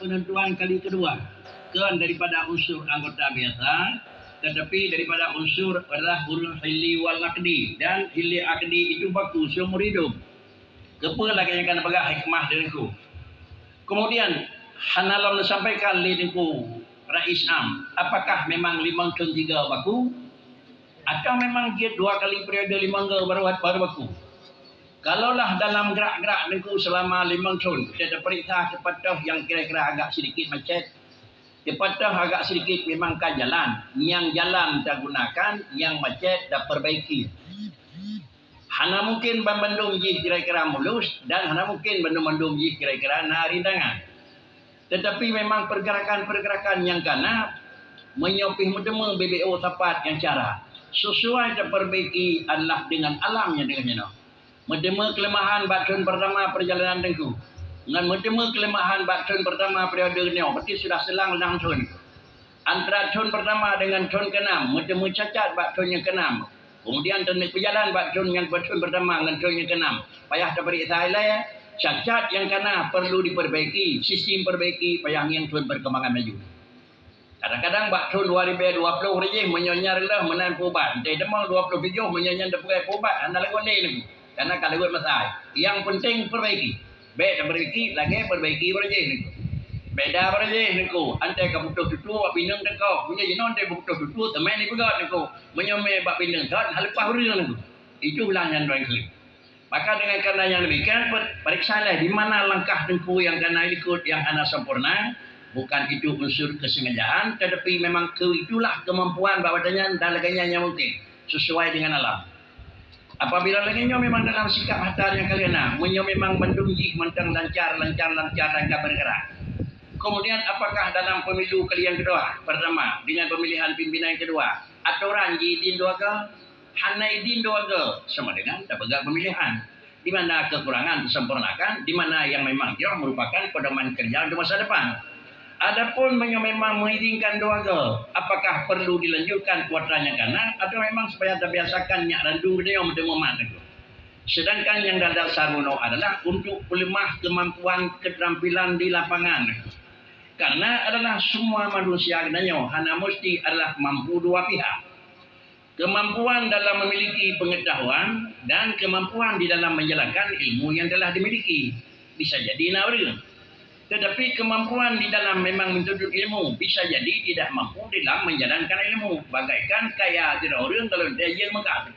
penentuan kali kedua. Bukan daripada unsur anggota biasa, tetapi daripada unsur adalah huruf hilli wal aqdi. Dan hilli aqdi itu baku seumur hidup. Kepa lagi yang akan pegang hikmah diriku. Kemudian Hanalam disampaikan lidinku Rais Am, apakah memang 5 tahun 3 baku atau memang dia 2 kali periode 5 baru baku? Kalaulah dalam gerak-gerak niku selama 5 tahun kita periksa kepatah yang kira-kira agak sedikit macet, kepatah agak sedikit memang kan jalan, yang jalan kita gunakan, yang macet dah perbaiki. Hana mungkin bandung ji kira-kira mulus dan hana mungkin bandung ji kira-kira nak rindangan. Tetapi memang pergerakan-pergerakan yang kena menyopih medema BBO tepat yang cara sesuai diperbaiki adalah dengan alamnya dengannya. Medema kelemahan batun pertama perjalanan dengku dengan medema kelemahan batun pertama periode ni berarti sudah selang 6 tahun. Antara tahun pertama dengan tahun ke-6 medema cacat batun yang ke-6. Kemudian tahun berjalan batun yang batun pertama dengan tahun yang ke-6. Payah terperiksa ya. Cacat yang kena perlu diperbaiki, sistem perbaiki payah yang tuan perkembangan maju. Kadang-kadang tahun 2020 rejeh menyonyar lah menan pubat. Entah demang 27 menyonyar dapat pubat. Anda lagu ni. Karena kalau buat masalah. Yang penting perbaiki. Baik perbaiki lagi perbaiki rejeh ni. Beda rejeh ni ko. Antai ka butuh tutu bak pinang dekau. Punya jenon te butuh tutu teman ni pegat ni ko. Menyome bak pinang kat hal lepas ring ni ko. Itu ulangan doang kali. Maka dengan kerana yang demikian, periksalah di mana langkah tempuh yang kena ikut yang anda sempurna. Bukan itu unsur kesengajaan, tetapi memang itulah kemampuan bahawanya dan laganya yang mungkin. Sesuai dengan alam. Apabila laganya memang dalam sikap hatar yang kalian nak, memang mendungji, mentang lancar dan bergerak. Kemudian apakah dalam pemilu kalian kedua? Pertama, dengan pemilihan pimpinan kedua. Aturan jidin dua ke? Hanaidin doaga sama dengan dapat pemilihan. Di mana kekurangan disempurnakan, di mana yang memang dia merupakan pedoman kerja untuk masa depan. Adapun memang mengizinkan doaga, apakah perlu dilanjutkan kuatannya karena atau memang supaya terbiasakan nyak randu dia mendemomat itu. Sedangkan yang dasar muno adalah untuk pelemah kemampuan keterampilan di lapangan. Karena adalah semua manusia kenanya hanya mesti adalah mampu dua pihak. Kemampuan dalam memiliki pengetahuan dan kemampuan di dalam menjalankan ilmu yang telah dimiliki. Bisa jadi nawar. Tetapi kemampuan di dalam memang menuntut ilmu bisa jadi tidak mampu dalam menjalankan ilmu. Bagaikan kaya tidak orang kalau dia yang mengatakan.